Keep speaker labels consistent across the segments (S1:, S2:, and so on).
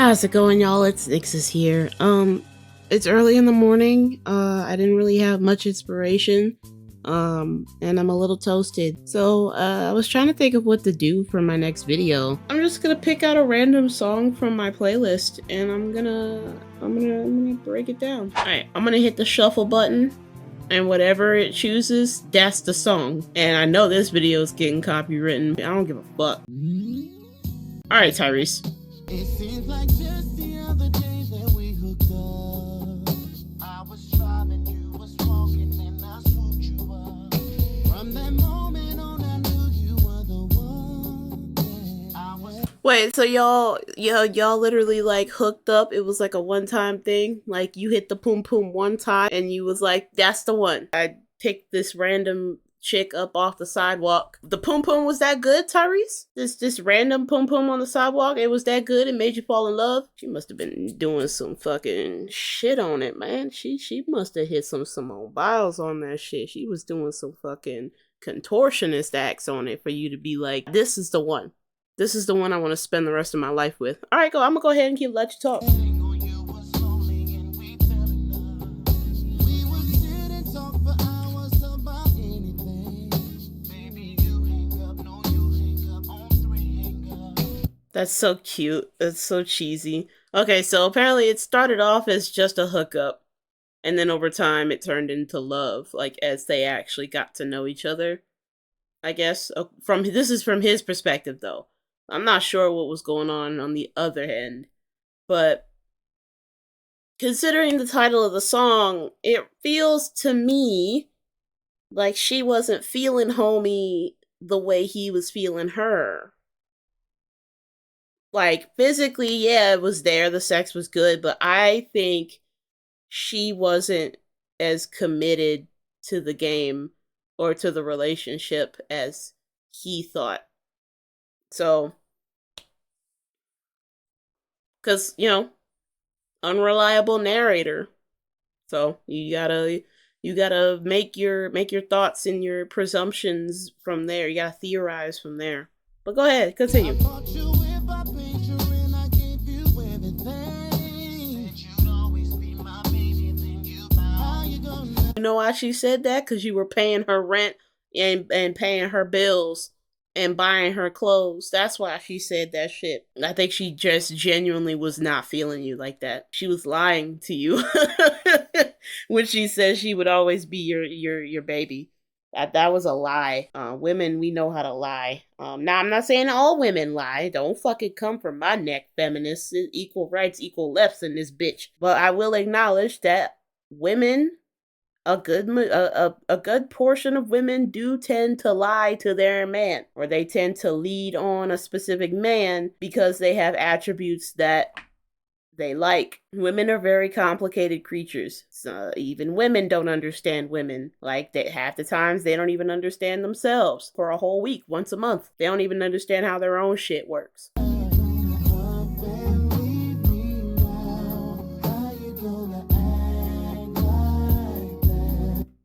S1: How's it going, y'all? It's Nixus here. It's early in the morning. I didn't really have much inspiration. And I'm a little toasted. So, I was trying to think of what to do for my next video. I'm just gonna pick out a random song from my playlist and I'm gonna break it down. Alright, I'm gonna hit the shuffle button and whatever it chooses, that's the song. And I know this video is getting copywritten. I don't give a fuck. Alright, Tyrese.
S2: It seems like just the other day that we hooked up. I was driving, you was walking, and I swooped you up. From that moment on, I knew you were the one.
S1: Wait, so y'all literally like hooked up? It was like a one-time thing? Like you hit the poom poom one time and you was like, that's the one. I picked this random chick up off the sidewalk. The poom poom was that good, Tyrese? This random poom poom on the sidewalk, it was that good? It made you fall in love? She must have been doing some fucking shit on it, man. She must have hit some Simone Biles on that shit. She was doing some fucking contortionist acts on it for you to be like, this is the one. This is the one I want to spend the rest of my life with. All right, I'm gonna go ahead and let you talk. That's so cute. That's so cheesy. Okay, so apparently it started off as just a hookup. And then over time it turned into love, like as they actually got to know each other. I guess. This is from his perspective though. I'm not sure what was going on the other end. But considering the title of the song, it feels to me like she wasn't feeling homie the way he was feeling her. Like, physically, yeah, it was there. The sex was good. But I think she wasn't as committed to the game or to the relationship as he thought. So, because, unreliable narrator. So, you gotta make your thoughts and your presumptions from there. You gotta theorize from there. But go ahead, continue. You know why she said that? Because you were paying her rent and paying her bills and buying her clothes. That's why she said that shit. I think she just genuinely was not feeling you like that. She was lying to you when she said she would always be your baby. That was a lie. Women, we know how to lie. Now, I'm not saying all women lie. Don't fucking come from my neck, feminists. Equal rights, equal lefts in this bitch. But I will acknowledge that women, a good portion of women do tend to lie to their man. Or they tend to lead on a specific man because they have attributes that they like. Women are very complicated creatures. So even women don't understand women. Like, half the times they don't even understand themselves for a whole week, once a month. They don't even understand how their own shit works.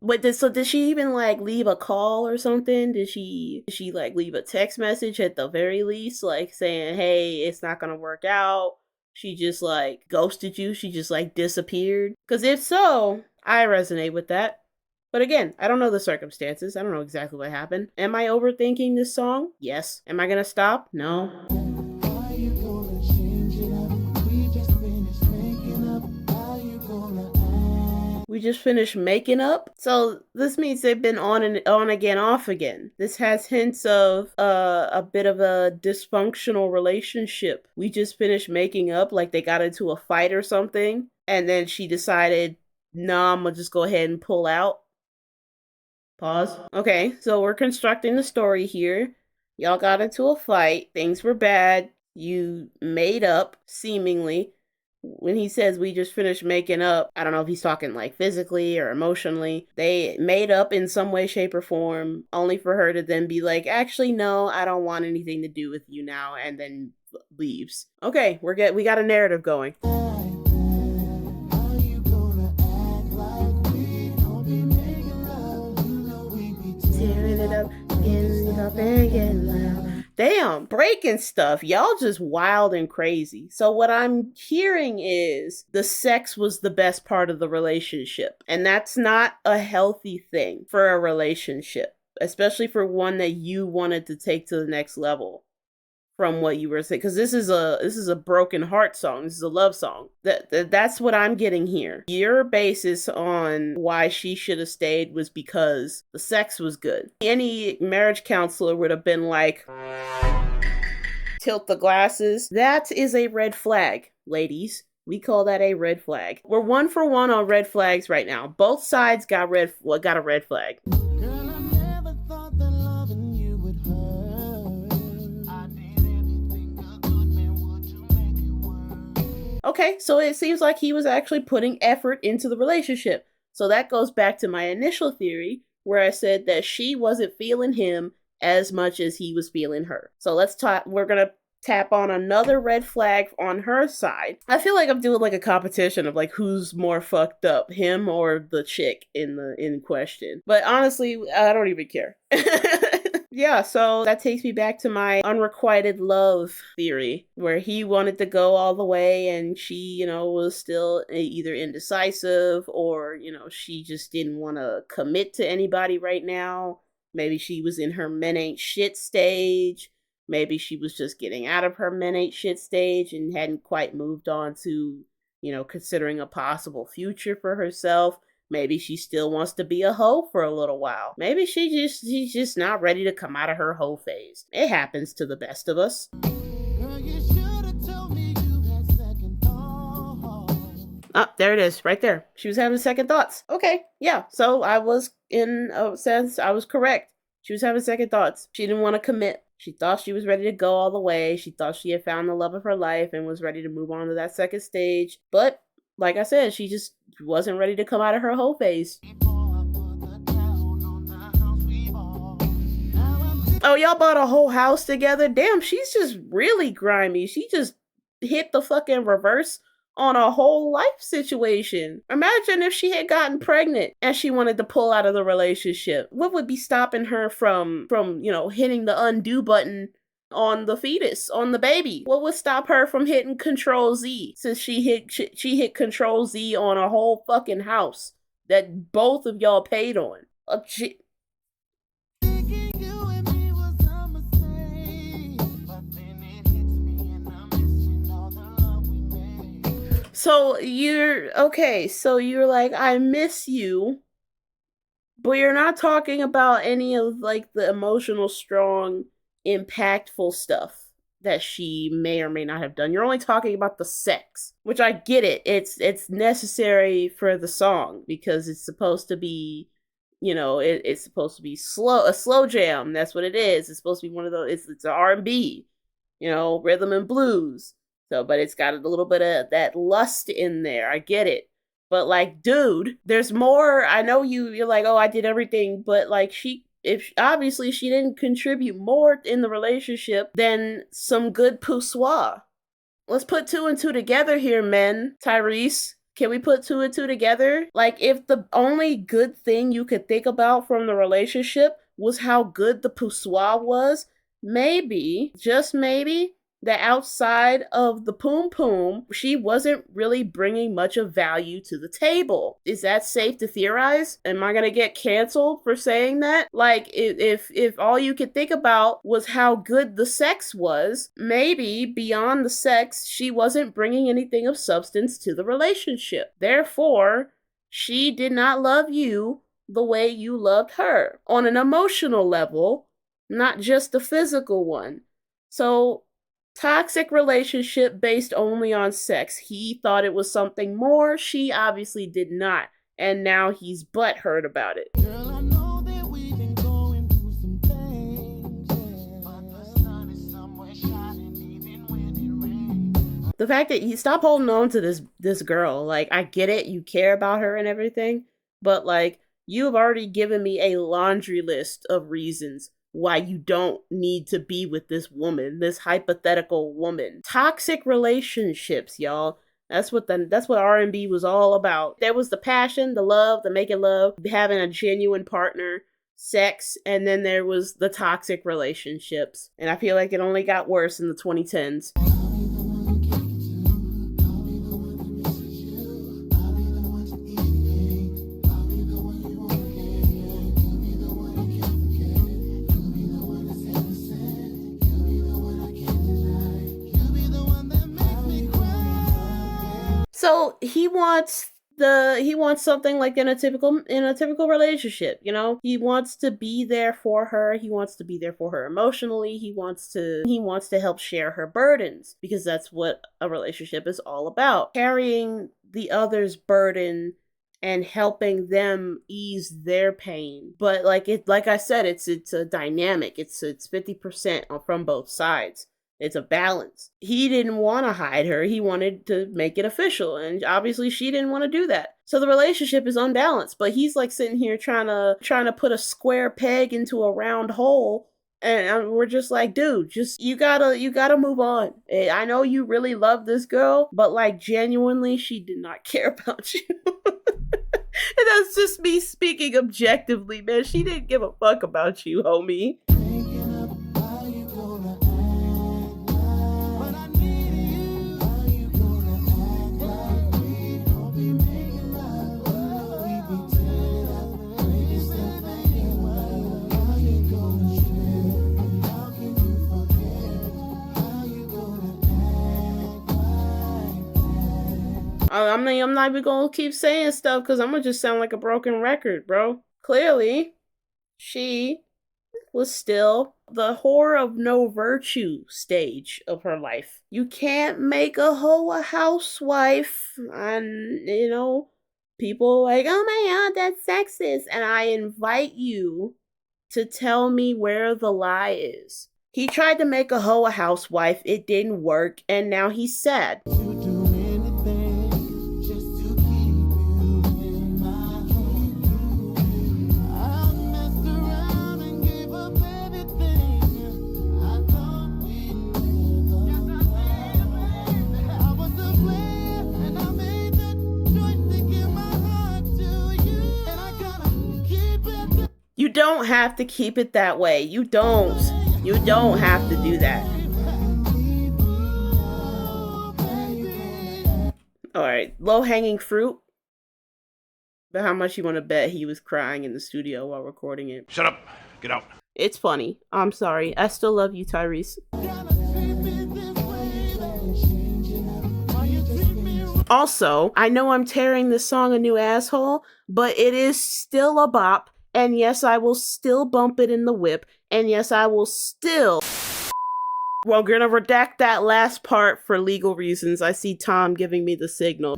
S1: But did she even like leave a call or something? Did she like leave a text message at the very least, like saying, hey, it's not gonna work out? She just like ghosted you? She just like disappeared? Because if so, I resonate with that. But again, I don't know the circumstances. I don't know exactly what happened. Am I overthinking this song? Yes. Am I gonna stop? No. We just finished making up? So this means they've been on and on again, off again. This has hints of a bit of a dysfunctional relationship. We just finished making up, like they got into a fight or something. And then she decided, nah, I'm gonna just go ahead and pull out. Pause. Okay, so we're constructing the story here. Y'all got into a fight. Things were bad. You made up, seemingly. When he says we just finished making up, I don't know if he's talking like physically or emotionally. They made up in some way, shape, or form, only for her to then be like, actually, no, I don't want anything to do with you now, and then leaves. Okay, we got a narrative going. Tearing it up, getting it up and getting loud. Damn, bro. breaking stuff. Y'all just wild and crazy. So what I'm hearing is the sex was the best part of the relationship. And that's not a healthy thing for a relationship, especially for one that you wanted to take to the next level from what you were saying, because this is a broken heart song. This is a love song. That's what I'm getting here. Your basis on why she should have stayed was because the sex was good. Any marriage counselor would have been like, tilt the glasses. That is a red flag, ladies. We call that a red flag. We're 1 for 1 on red flags right now. Both sides got a red flag.
S2: Girl, I never thought that loving you would hurt. I did everything a good man would to make it work.
S1: Okay, so it seems like he was actually putting effort into the relationship. So that goes back to my initial theory where I said that she wasn't feeling him as much as he was feeling her. So let's talk. We're going to tap on another red flag on her side. I feel like I'm doing like a competition of like who's more fucked up, him or the chick in question. But honestly, I don't even care. Yeah, so that takes me back to my unrequited love theory, where he wanted to go all the way and she, was still either indecisive or, she just didn't want to commit to anybody right now. Maybe she was in her men ain't shit stage. Maybe she was just getting out of her men ain't shit stage and hadn't quite moved on to, considering a possible future for herself. Maybe she still wants to be a hoe for a little while. Maybe she's just not ready to come out of her hoe phase. It happens to the best of us.
S2: Girl, you should have told me you had second thoughts.
S1: Ah, there it is, right there. She was having second thoughts. Okay, yeah. So I was, in a sense, I was correct. She was having second thoughts. She didn't want to commit. She thought she was ready to go all the way. She thought she had found the love of her life and was ready to move on to that second stage. But like I said, she just wasn't ready to come out of her whole phase. Oh, y'all bought a whole house together? Damn, she's just really grimy. She just hit the fucking reverse on a whole life situation. Imagine if she had gotten pregnant and she wanted to pull out of the relationship. What would be stopping her from hitting the undo button on the fetus, on the baby? What would stop her from hitting Control Z, since she hit Control Z on a whole fucking house that both of y'all paid on? So you're like, I miss you, but you're not talking about any of like the emotional, strong, impactful stuff that she may or may not have done. You're only talking about the sex, which I get it. It's necessary for the song because it's supposed to be, it's supposed to be a slow jam. That's what it is. It's supposed to be one of those. It's R&B, rhythm and blues. So, but it's got a little bit of that lust in there. I get it. But like, dude, there's more. I know you're like, oh, I did everything, but like obviously she didn't contribute more in the relationship than some good poussoir. Let's put 2 and 2 together here, men. Tyrese, can we put 2 and 2 together? Like, if the only good thing you could think about from the relationship was how good the poussoir was, maybe, just maybe, that outside of the poom poom, she wasn't really bringing much of value to the table. Is that safe to theorize? Am I gonna get canceled for saying that? Like, if all you could think about was how good the sex was, maybe beyond the sex, she wasn't bringing anything of substance to the relationship. Therefore, she did not love you the way you loved her on an emotional level, not just a physical one. So, toxic relationship based only on sex. He thought it was something more. She obviously did not. And now he's butthurt about it.
S2: Girl, I know that we've been going through some things, yeah. But the sun is somewhere shining even when it rains.
S1: The fact that you stop holding on to this girl. Like, I get it. You care about her and everything. But like, you've already given me a laundry list of reasons why you don't need to be with this woman, this hypothetical woman. Toxic relationships, y'all. That's what R&B was all about. There was the passion, the love, the making love, having a genuine partner. sex, and then there was the toxic relationships. And I feel like it only got worse in the 2010s. So he wants something like in a typical relationship, you know? He wants to be there for her. He wants to be there for her emotionally. He wants to help share her burdens, because that's what a relationship is all about. Carrying the other's burden and helping them ease their pain. But like I said, it's a dynamic. It's 50% from both sides. It's a balance. He didn't want to hide her. He wanted to make it official. And obviously she didn't want to do that. So the relationship is unbalanced. But he's like sitting here trying to put a square peg into a round hole. And we're just like, dude, you gotta move on. I know you really love this girl, but like genuinely, she did not care about you. And that's just me speaking objectively, man. She didn't give a fuck about you, homie. I'm not even gonna keep saying stuff because I'm gonna just sound like a broken record, bro. Clearly, she was still the whore of no virtue stage of her life. You can't make a hoe a housewife. And, you know, people like, oh my god, that's sexist. And I invite you to tell me where the lie is. He tried to make a hoe a housewife. It didn't work. And now he's sad. You don't have to keep it that way. You don't have to do that. Alright, low-hanging fruit. But how much you want to bet he was crying in the studio while recording it?
S3: Shut up. Get out.
S1: It's funny. I'm sorry. I still love you, Tyrese. Also, I know I'm tearing this song a new asshole, but it is still a bop. And yes, I will still bump it in the whip. And yes, I will still... Well, we're gonna redact that last part for legal reasons. I see Tom giving me the signal.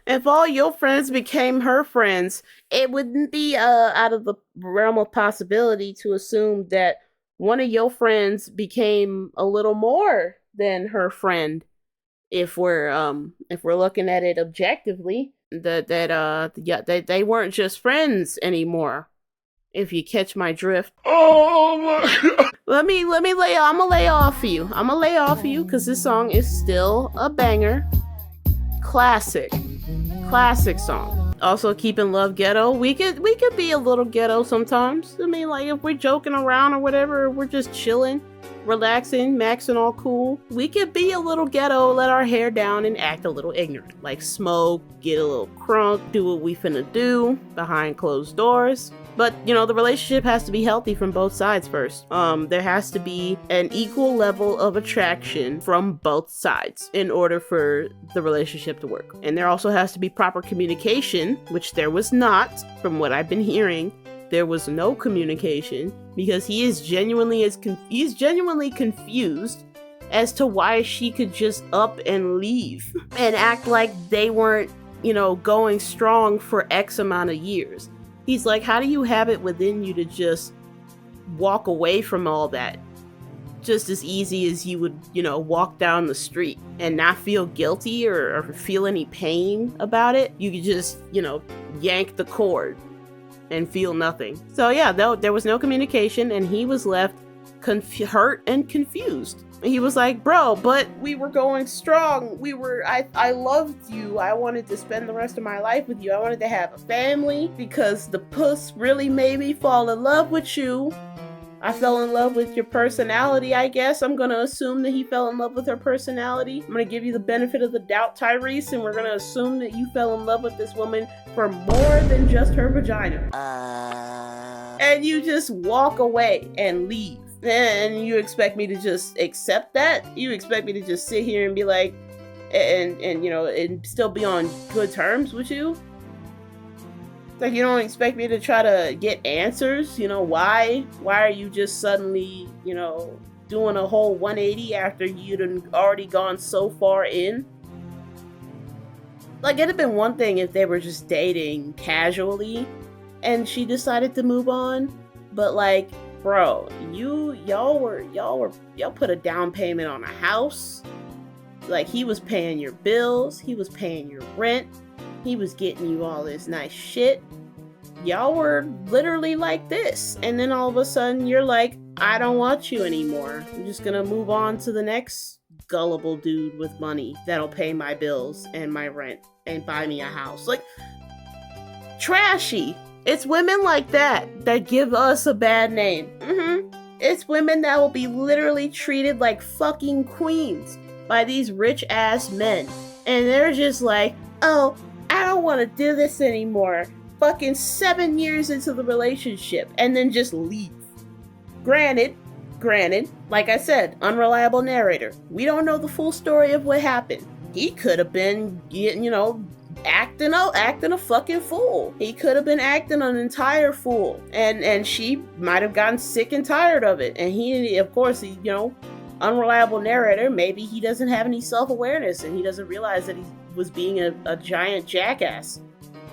S1: If all your friends became her friends, it wouldn't be out of the realm of possibility to assume that one of your friends became a little more than her friend. If we're looking at it objectively, they weren't just friends anymore. If you catch my drift.
S3: Oh my god.
S1: I'm gonna lay off for you. I'm gonna lay off for you because this song is still a banger. Classic song. Also, Keepin' Love ghetto. We could be a little ghetto sometimes. I mean, like if we're joking around or whatever, we're just chilling, relaxing, maxing all cool. We could be a little ghetto, let our hair down, and act a little ignorant. Like smoke, get a little crunk, do what we finna do behind closed doors. But, you know, the relationship has to be healthy from both sides first. There has to be an equal level of attraction from both sides in order for the relationship to work. And there also has to be proper communication, which there was not, from what I've been hearing. There was no communication because he is genuinely confused as to why she could just up and leave and act like they weren't, you know, going strong for X amount of years. He's like, how do you have it within you to just walk away from all that? Just as easy as you would, you know, walk down the street and not feel guilty or feel any pain about it. You could just, you know, yank the cord and feel nothing. So yeah, there was no communication and he was left hurt and confused. And he was like, bro, but we were going strong. I loved you. I wanted to spend the rest of my life with you. I wanted to have a family because the puss really made me fall in love with you. I fell in love with your personality, I guess. I'm gonna assume that he fell in love with her personality. I'm gonna give you the benefit of the doubt, Tyrese, and we're gonna assume that you fell in love with this woman for more than just her vagina. And you just walk away and leave. And you expect me to just accept that? You expect me to just sit here and be like, and you know, and still be on good terms with you? Like, you don't expect me to try to get answers, you know, why are you just suddenly, you know, doing a whole 180 after you'd already gone so far in? Like, it'd have been one thing if they were just dating casually and she decided to move on, but like, bro, y'all put a down payment on a house. Like, he was paying your bills, he was paying your rent, he was getting you all this nice shit. Y'all were literally like this. And then all of a sudden you're like, I don't want you anymore. I'm just gonna move on to the next gullible dude with money that'll pay my bills and my rent and buy me a house. Like, trashy. It's women like that that give us a bad name. It's women that will be literally treated like fucking queens by these rich ass men. And they're just like, oh, I don't want to do this anymore. Fucking 7 years into the relationship and then just leave. Granted, like I said, unreliable narrator. We don't know the full story of what happened. He could have been, you know, acting a fucking fool. He could have been acting an entire fool. And she might have gotten sick and tired of it. And he, of course, you know, unreliable narrator, maybe he doesn't have any self-awareness and he doesn't realize that he was being a giant jackass.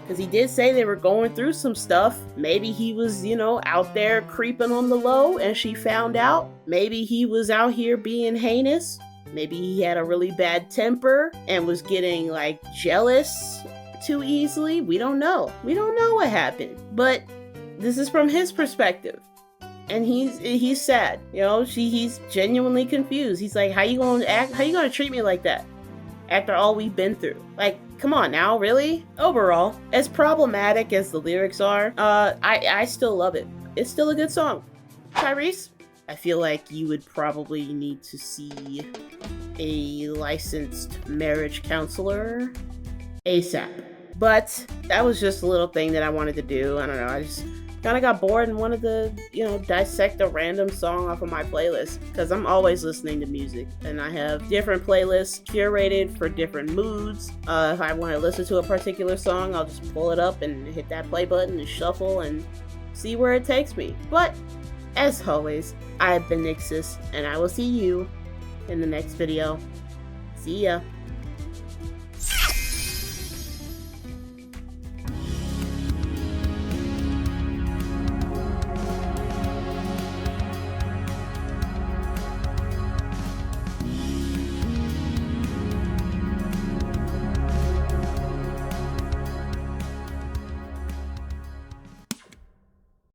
S1: Because he did say they were going through some stuff. Maybe he was, you know, out there creeping on the low and she found out. Maybe he was out here being heinous. Maybe he had a really bad temper and was getting, like, jealous too easily. We don't know. We don't know what happened. But this is from his perspective. And he's sad. You know, he's genuinely confused. He's like, how you gonna treat me like that? After all we've been through. Like, come on now, really? Overall, as problematic as the lyrics are, I still love it. It's still a good song. Tyrese, I feel like you would probably need to see a licensed marriage counselor ASAP. But that was just a little thing that I wanted to do. I don't know, I just kind of got bored and wanted to, you know, dissect a random song off of my playlist, because I'm always listening to music and I have different playlists curated for different moods. If I want to listen to a particular song, I'll just pull it up and hit that play button and shuffle and see where it takes me. But as always, I've been Nixus and I will see you in the next video. See ya.